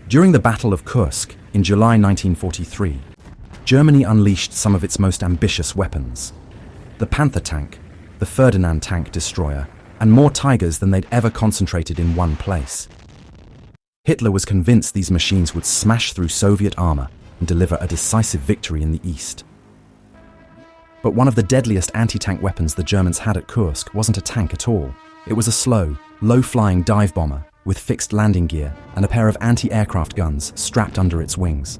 During the Battle of Kursk in July 1943, Germany unleashed some of its most ambitious weapons. The Panther tank, the Ferdinand tank destroyer, and more Tigers than they'd ever concentrated in one place. Hitler was convinced these machines would smash through Soviet armor and deliver a decisive victory in the east. But one of the deadliest anti-tank weapons the Germans had at Kursk wasn't a tank at all. It was a slow, low-flying dive bomber with fixed landing gear and a pair of anti-aircraft guns strapped under its wings.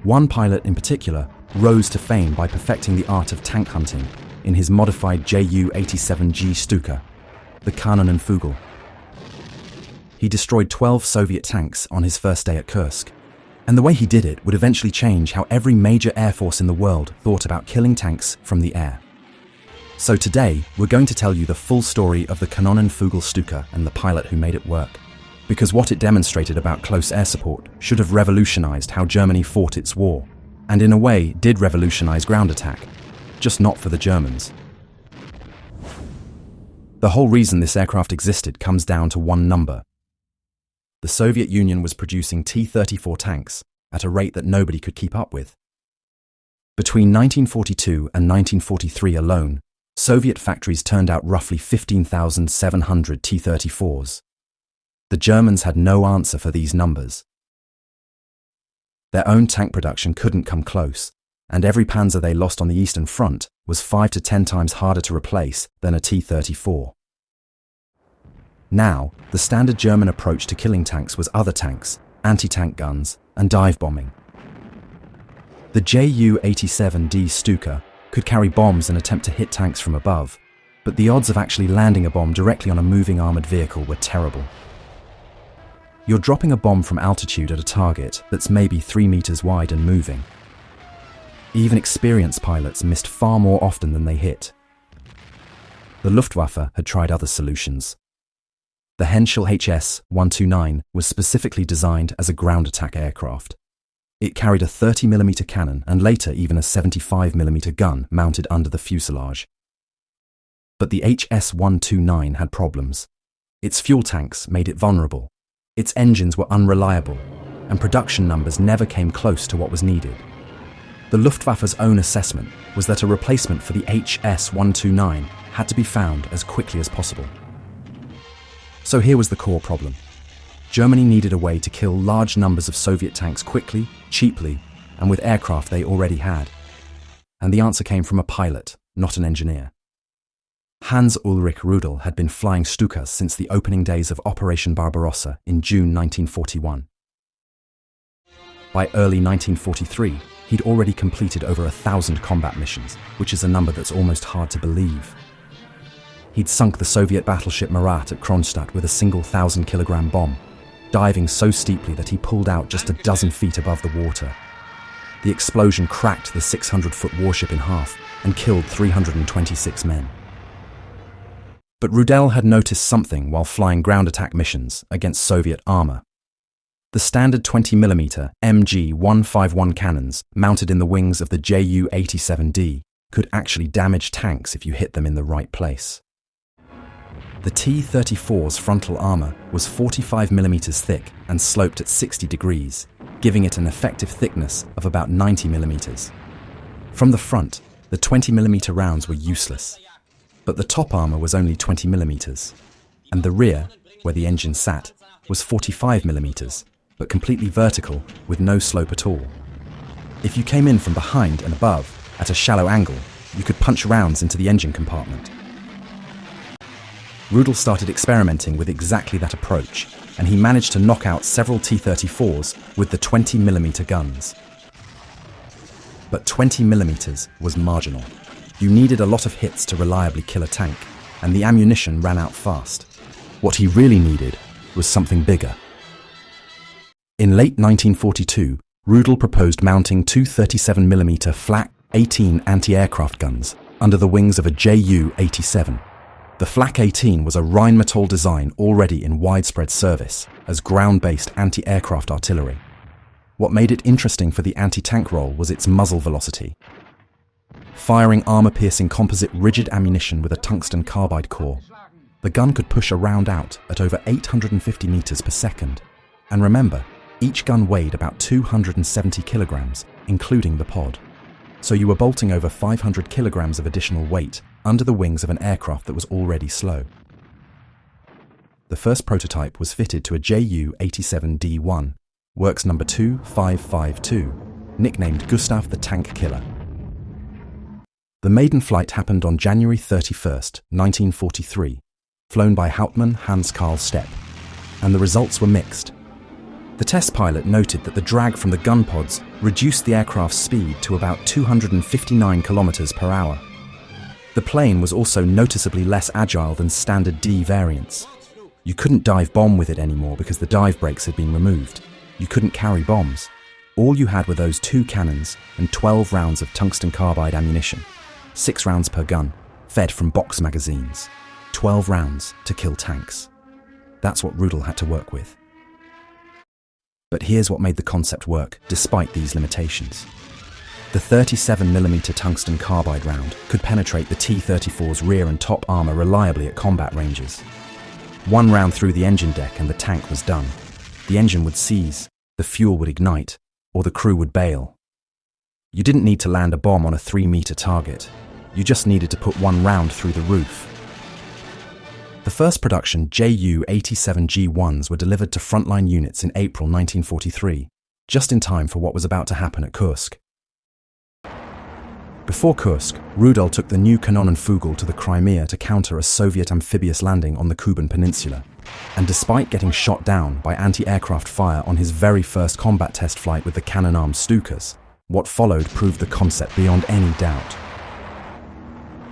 One pilot in particular rose to fame by perfecting the art of tank hunting in his modified JU-87G Stuka, the Kanonenvogel. He destroyed 12 Soviet tanks on his first day at Kursk, and the way he did it would eventually change how every major air force in the world thought about killing tanks from the air. So today, we're going to tell you the full story of the Kanonenvogel Stuka and the pilot who made it work, because what it demonstrated about close air support should have revolutionized how Germany fought its war, and in a way did revolutionize ground attack, just not for the Germans. The whole reason this aircraft existed comes down to one number. The Soviet Union was producing T-34 tanks at a rate that nobody could keep up with. Between 1942 and 1943 alone, Soviet factories turned out roughly 15,700 T-34s. The Germans had no answer for these numbers. Their own tank production couldn't come close, and every Panzer they lost on the Eastern Front was 5 to 10 times harder to replace than a T-34. Now, the standard German approach to killing tanks was other tanks, anti-tank guns, and dive bombing. The JU-87D Stuka could carry bombs and attempt to hit tanks from above, but the odds of actually landing a bomb directly on a moving armored vehicle were terrible. You're dropping a bomb from altitude at a target that's maybe 3 meters wide and moving. Even experienced pilots missed far more often than they hit. The Luftwaffe had tried other solutions. The Henschel HS-129 was specifically designed as a ground attack aircraft. It carried a 30mm cannon and later even a 75mm gun mounted under the fuselage. But the HS-129 had problems. Its fuel tanks made it vulnerable. Its engines were unreliable, and production numbers never came close to what was needed. The Luftwaffe's own assessment was that a replacement for the HS-129 had to be found as quickly as possible. So here was the core problem. Germany needed a way to kill large numbers of Soviet tanks quickly, cheaply, and with aircraft they already had. And the answer came from a pilot, not an engineer. Hans-Ulrich Rudel had been flying Stukas since the opening days of Operation Barbarossa in June 1941. By early 1943, he'd already completed over 1,000 combat missions, which is a number that's almost hard to believe. He'd sunk the Soviet battleship Marat at Kronstadt with a single 1,000-kilogram bomb, diving so steeply that he pulled out just a dozen feet above the water. The explosion cracked the 600-foot warship in half and killed 326 men. But Rudel had noticed something while flying ground attack missions against Soviet armor. The standard 20mm MG-151 cannons mounted in the wings of the JU-87D could actually damage tanks if you hit them in the right place. The T-34's frontal armor was 45mm thick and sloped at 60 degrees, giving it an effective thickness of about 90mm. From the front, the 20mm rounds were useless, but the top armor was only 20mm, and the rear, where the engine sat, was 45mm, but completely vertical with no slope at all. If you came in from behind and above, at a shallow angle, you could punch rounds into the engine compartment. Rudel started experimenting with exactly that approach, and he managed to knock out several T-34s with the 20mm guns. But 20mm was marginal. You needed a lot of hits to reliably kill a tank, and the ammunition ran out fast. What he really needed was something bigger. In late 1942, Rudel proposed mounting two 37mm Flak 18 anti-aircraft guns under the wings of a JU-87. The Flak 18 was a Rheinmetall design already in widespread service as ground-based anti-aircraft artillery. What made it interesting for the anti-tank role was its muzzle velocity. Firing armor-piercing composite rigid ammunition with a tungsten carbide core, the gun could push a round out at over 850 meters per second. And remember, each gun weighed about 270 kilograms, including the pod. So you were bolting over 500 kilograms of additional weight under the wings of an aircraft that was already slow. The first prototype was fitted to a JU-87D1, works number 2552, nicknamed Gustav the Tank Killer. The maiden flight happened on January 31st, 1943, flown by Hauptmann Hans Karl Stepp, and the results were mixed. The test pilot noted that the drag from the gun pods reduced the aircraft's speed to about 259 kilometers per hour. The plane was also noticeably less agile than standard D variants. You couldn't dive bomb with it anymore because the dive brakes had been removed. You couldn't carry bombs. All you had were those 2 cannons and 12 rounds of tungsten carbide ammunition. 6 rounds per gun, fed from box magazines. 12 rounds to kill tanks. That's what Rudel had to work with. But here's what made the concept work, despite these limitations. The 37mm tungsten carbide round could penetrate the T-34's rear and top armor reliably at combat ranges. 1 round through the engine deck and the tank was done. The engine would seize, the fuel would ignite, or the crew would bail. You didn't need to land a bomb on a 3-meter target. You just needed to put 1 round through the roof. The first production JU-87G1s were delivered to frontline units in April 1943, just in time for what was about to happen at Kursk. Before Kursk, Rudel took the new Kanonenvogel to the Crimea to counter a Soviet amphibious landing on the Kuban Peninsula. And despite getting shot down by anti-aircraft fire on his very first combat test flight with the cannon-armed Stukas, what followed proved the concept beyond any doubt.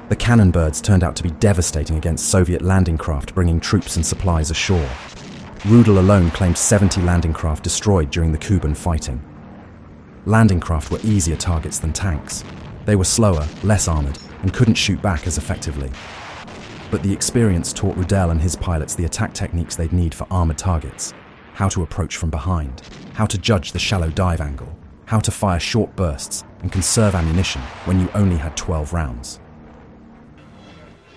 The cannon birds turned out to be devastating against Soviet landing craft bringing troops and supplies ashore. Rudel alone claimed 70 landing craft destroyed during the Kuban fighting. Landing craft were easier targets than tanks. They were slower, less armoured, and couldn't shoot back as effectively. But the experience taught Rudel and his pilots the attack techniques they'd need for armoured targets, how to approach from behind, how to judge the shallow dive angle, how to fire short bursts and conserve ammunition when you only had 12 rounds.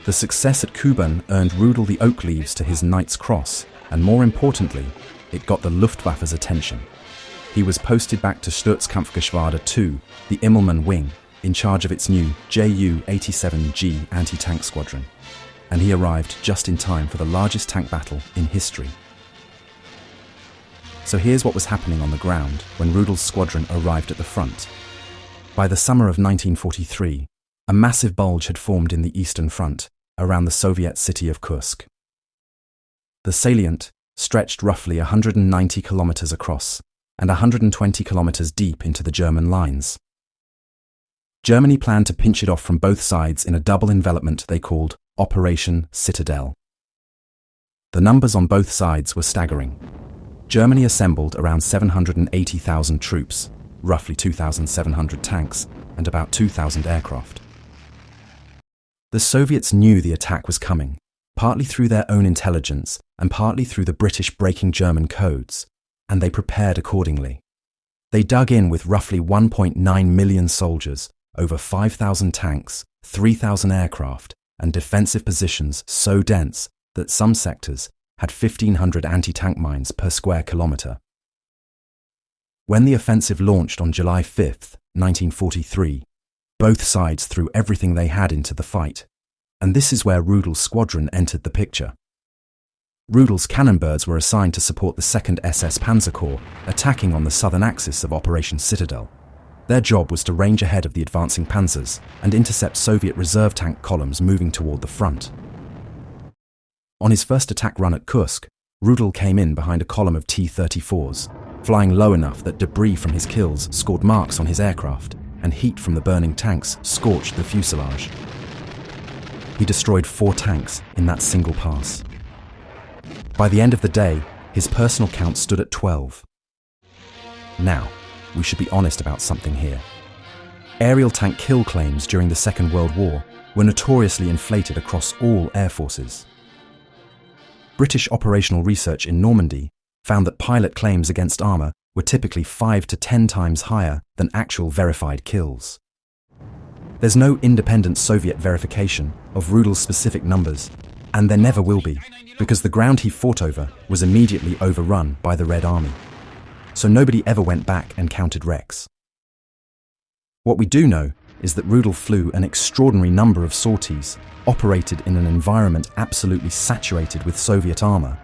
The success at Kuban earned Rudel the oak leaves to his Knight's Cross, and more importantly, it got the Luftwaffe's attention. He was posted back to Sturzkampfgeschwader 2, the Immelmann wing, in charge of its new JU-87G anti-tank squadron, and he arrived just in time for the largest tank battle in history. So here's what was happening on the ground when Rudel's squadron arrived at the front. By the summer of 1943, a massive bulge had formed in the Eastern Front, around the Soviet city of Kursk. The salient stretched roughly 190 kilometers across and 120 kilometers deep into the German lines. Germany planned to pinch it off from both sides in a double envelopment they called Operation Citadel. The numbers on both sides were staggering. Germany assembled around 780,000 troops, roughly 2,700 tanks, and about 2,000 aircraft. The Soviets knew the attack was coming, partly through their own intelligence and partly through the British breaking German codes, and they prepared accordingly. They dug in with roughly 1.9 million soldiers, over 5,000 tanks, 3,000 aircraft, and defensive positions so dense that some sectors had 1,500 anti-tank mines per square kilometre. When the offensive launched on July 5, 1943, both sides threw everything they had into the fight, and this is where Rudel's squadron entered the picture. Rudel's cannonbirds were assigned to support the 2nd SS Panzer Corps, attacking on the southern axis of Operation Citadel. Their job was to range ahead of the advancing panzers and intercept Soviet reserve tank columns moving toward the front. On his first attack run at Kursk, Rudel came in behind a column of T-34s, flying low enough that debris from his kills scored marks on his aircraft, and heat from the burning tanks scorched the fuselage. He destroyed 4 tanks in that single pass. By the end of the day, his personal count stood at 12. Now, we should be honest about something here. Aerial tank kill claims during the Second World War were notoriously inflated across all air forces. British operational research in Normandy found that pilot claims against armour were typically 5 to 10 times higher than actual verified kills. There's no independent Soviet verification of Rudel's specific numbers, And there never will be, because the ground he fought over was immediately overrun by the Red Army. So nobody ever went back and counted wrecks. What we do know is that Rudel flew an extraordinary number of sorties, operated in an environment absolutely saturated with Soviet armor,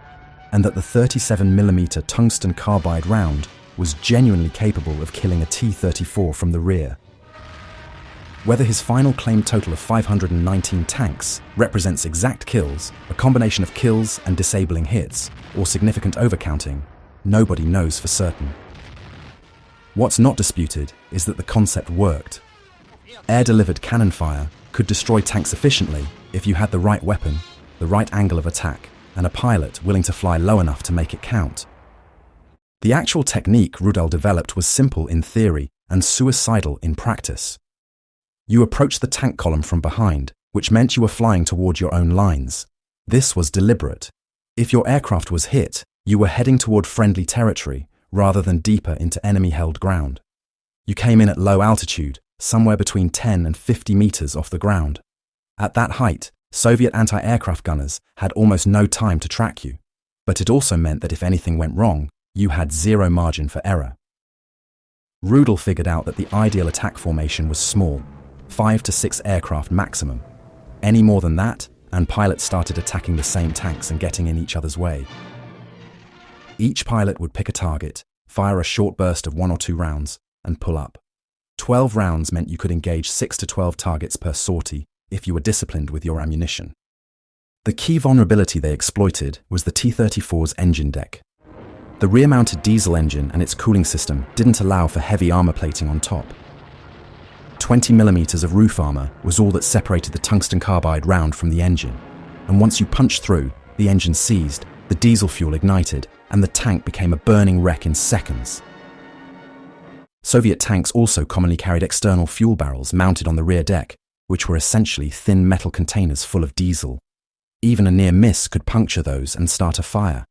and that the 37mm tungsten carbide round was genuinely capable of killing a T-34 from the rear. Whether his final claimed total of 519 tanks represents exact kills, a combination of kills and disabling hits, or significant overcounting, nobody knows for certain. What's not disputed is that the concept worked. Air-delivered cannon fire could destroy tanks efficiently if you had the right weapon, the right angle of attack, and a pilot willing to fly low enough to make it count. The actual technique Rudel developed was simple in theory and suicidal in practice. You approached the tank column from behind, which meant you were flying toward your own lines. This was deliberate. If your aircraft was hit, you were heading toward friendly territory rather than deeper into enemy-held ground. You came in at low altitude, somewhere between 10 and 50 meters off the ground. At that height, Soviet anti-aircraft gunners had almost no time to track you, but it also meant that if anything went wrong, you had zero margin for error. Rudel figured out that the ideal attack formation was small, 5 to 6 aircraft maximum. Any more than that, and pilots started attacking the same tanks and getting in each other's way. Each pilot would pick a target, fire a short burst of 1 or 2 rounds, and pull up. 12 rounds meant you could engage 6 to 12 targets per sortie if you were disciplined with your ammunition. The key vulnerability they exploited was the T-34's engine deck. The rear-mounted diesel engine and its cooling system didn't allow for heavy armor plating on top. 20mm of roof armor was all that separated the tungsten carbide round from the engine, and once you punched through, the engine seized, the diesel fuel ignited, and the tank became a burning wreck in seconds. Soviet tanks also commonly carried external fuel barrels mounted on the rear deck, which were essentially thin metal containers full of diesel. Even a near miss could puncture those and start a fire.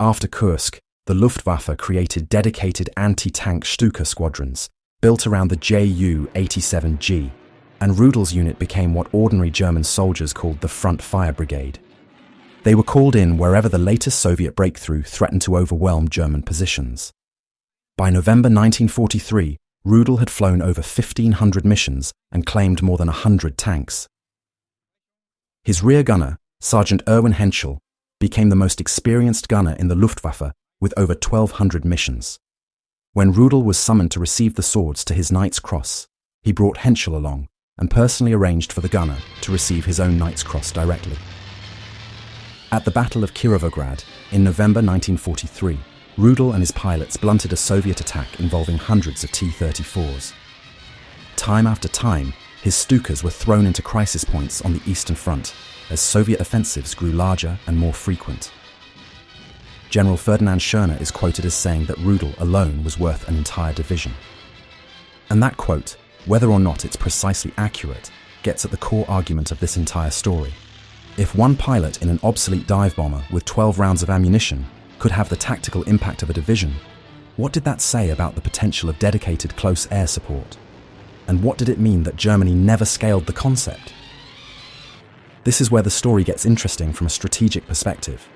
After Kursk, the Luftwaffe created dedicated anti-tank Stuka squadrons, built around the JU-87G, and Rudel's unit became what ordinary German soldiers called the Front Fire Brigade. They were called in wherever the latest Soviet breakthrough threatened to overwhelm German positions. By November 1943, Rudel had flown over 1,500 missions and claimed more than 100 tanks. His rear gunner, Sergeant Erwin Henschel, became the most experienced gunner in the Luftwaffe with over 1,200 missions. When Rudel was summoned to receive the swords to his Knight's Cross, he brought Henschel along and personally arranged for the gunner to receive his own Knight's Cross directly. At the Battle of Kursk in November 1943, Rudel and his pilots blunted a Soviet attack involving hundreds of T-34s. Time after time, his Stukas were thrown into crisis points on the Eastern Front as Soviet offensives grew larger and more frequent. General Ferdinand is quoted as saying that Rudel alone was worth an entire division. And that quote, whether or not it's precisely accurate, gets at the core argument of this entire story. If one pilot in an obsolete dive bomber with 12 rounds of ammunition could have the tactical impact of a division, what did that say about the potential of dedicated close air support? And what did it mean that Germany never scaled the concept? This is where the story gets interesting from a strategic perspective.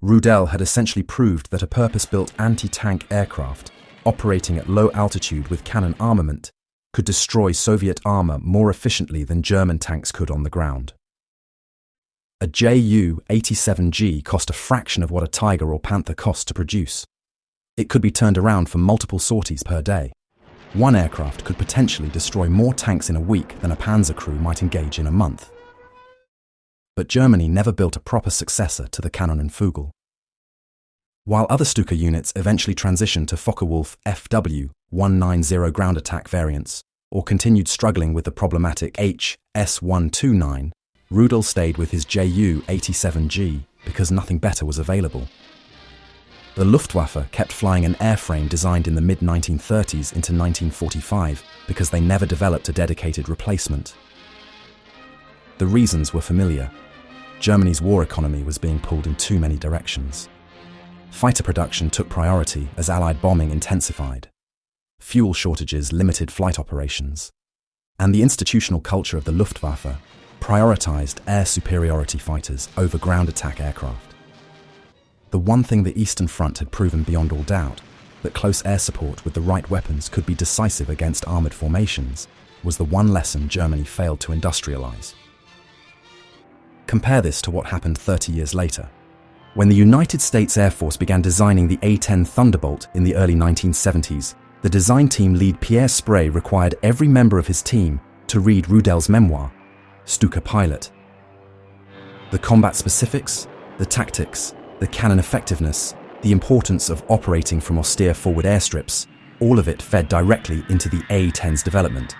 Rudel had essentially proved that a purpose-built anti-tank aircraft, operating at low altitude with cannon armament, could destroy Soviet armor more efficiently than German tanks could on the ground. A JU-87G cost a fraction of what a Tiger or Panther cost to produce. It could be turned around for multiple sorties per day. One aircraft could potentially destroy more tanks in a week than a Panzer crew might engage in a month. But Germany never built a proper successor to the Kanonenvogel. While other Stuka units eventually transitioned to Focke-Wulf FW-190 ground attack variants, or continued struggling with the problematic HS-129, Rudel stayed with his JU-87G because nothing better was available. The Luftwaffe kept flying an airframe designed in the mid-1930s into 1945 because they never developed a dedicated replacement. The reasons were familiar. Germany's war economy was being pulled in too many directions. Fighter production took priority as Allied bombing intensified. Fuel shortages limited flight operations. And the institutional culture of the Luftwaffe, prioritized air superiority fighters over ground attack aircraft. The one thing the Eastern Front had proven beyond all doubt, that close air support with the right weapons could be decisive against armored formations, was the one lesson Germany failed to industrialize. Compare this to what happened 30 years later. When the United States Air Force began designing the A-10 Thunderbolt in the early 1970s, the design team lead Pierre Sprey required every member of his team to read Rudel's memoir, Stuka Pilot. The combat specifics, the tactics, the cannon effectiveness, the importance of operating from austere forward airstrips, all of it fed directly into the A-10's development.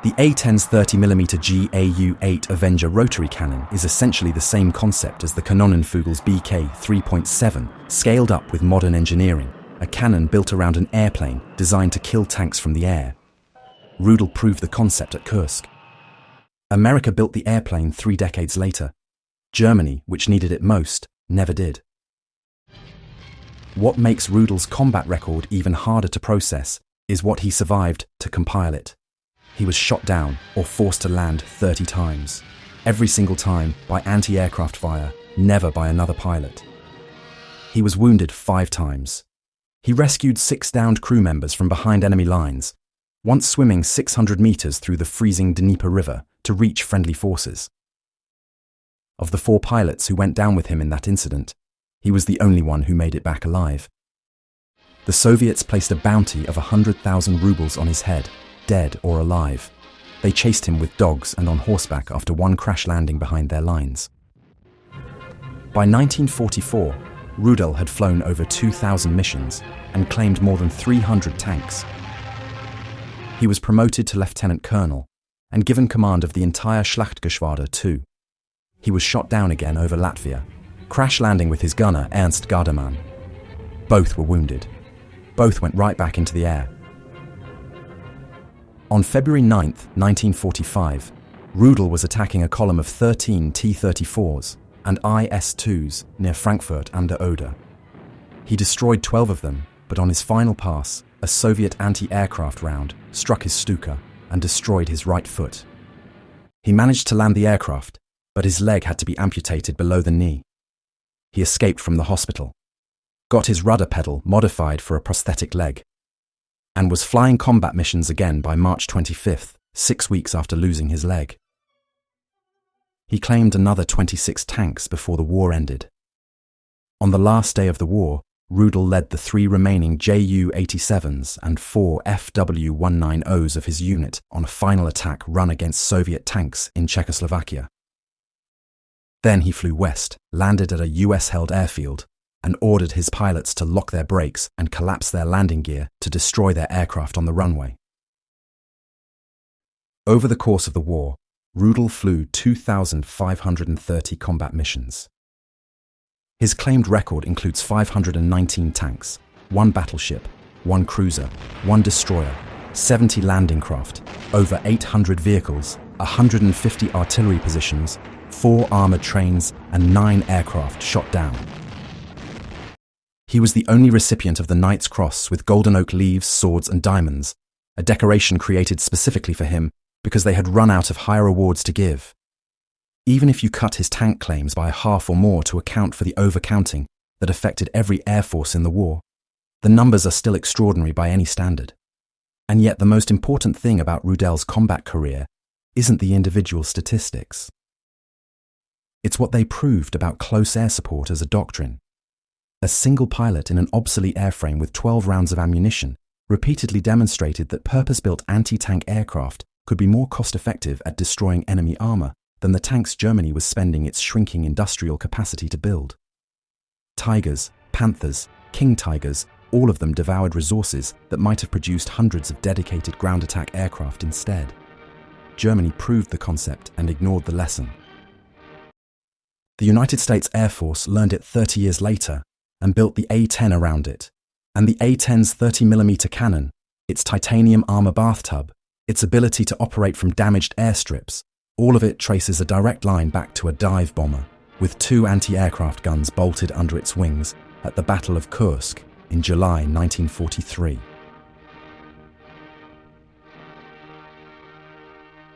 The A-10's 30mm JU-8 Avenger rotary cannon is essentially the same concept as the Kanonenvogel's BK 3.7, scaled up with modern engineering, a cannon built around an airplane designed to kill tanks from the air. Rudel proved the concept at Kursk. America built the airplane 3 decades later. Germany, which needed it most, never did. What makes Rudel's combat record even harder to process is what he survived to compile it. He was shot down or forced to land 30 times, every single time by anti-aircraft fire, never by another pilot. He was wounded 5 times. He rescued 6 downed crew members from behind enemy lines, once swimming 600 meters through the freezing Dnieper River to reach friendly forces. Of the 4 pilots who went down with him in that incident, he was the only one who made it back alive. The Soviets placed a bounty of 100,000 rubles on his head, dead or alive. They chased him with dogs and on horseback after one crash landing behind their lines. By 1944, Rudel had flown over 2,000 missions and claimed more than 300 tanks. He was promoted to lieutenant colonel and given command of the entire Schlachtgeschwader too. He was shot down again over Latvia, crash landing with his gunner Ernst Gardermann. Both were wounded. Both went right back into the air. On February 9, 1945, Rudel was attacking a column of 13 T-34s and IS-2s near Frankfurt an der Oder. He destroyed 12 of them, but on his final pass, a Soviet anti-aircraft round struck his Stuka and destroyed his right foot. He managed to land the aircraft, but his leg had to be amputated below the knee. He escaped from the hospital, got his rudder pedal modified for a prosthetic leg, and was flying combat missions again by March 25th, 6 weeks after losing his leg. He claimed another 26 tanks before the war ended. On the last day of the war, Rudel led the 3 remaining JU-87s and 4 FW-190s of his unit on a final attack run against Soviet tanks in Czechoslovakia. Then he flew west, landed at a US-held airfield, and ordered his pilots to lock their brakes and collapse their landing gear to destroy their aircraft on the runway. Over the course of the war, Rudel flew 2,530 combat missions. His claimed record includes 519 tanks, 1 battleship, 1 cruiser, 1 destroyer, 70 landing craft, over 800 vehicles, 150 artillery positions, 4 armoured trains, and 9 aircraft shot down. He was the only recipient of the Knight's Cross with golden oak leaves, swords, and diamonds, a decoration created specifically for him because they had run out of higher awards to give. Even if you cut his tank claims by half or more to account for the overcounting that affected every air force in the war, the numbers are still extraordinary by any standard. And yet the most important thing about Rudel's combat career isn't the individual statistics. It's what they proved about close air support as a doctrine. A single pilot in an obsolete airframe with 12 rounds of ammunition repeatedly demonstrated that purpose-built anti-tank aircraft could be more cost-effective at destroying enemy armour than the tanks Germany was spending its shrinking industrial capacity to build. Tigers, Panthers, King Tigers, all of them devoured resources that might have produced hundreds of dedicated ground attack aircraft instead. Germany proved the concept and ignored the lesson. The United States Air Force learned it 30 years later and built the A-10 around it, and the A-10's 30mm cannon, its titanium armour bathtub, its ability to operate from damaged airstrips, all of it traces a direct line back to a dive bomber, with 2 anti-aircraft guns bolted under its wings at the Battle of Kursk in July 1943.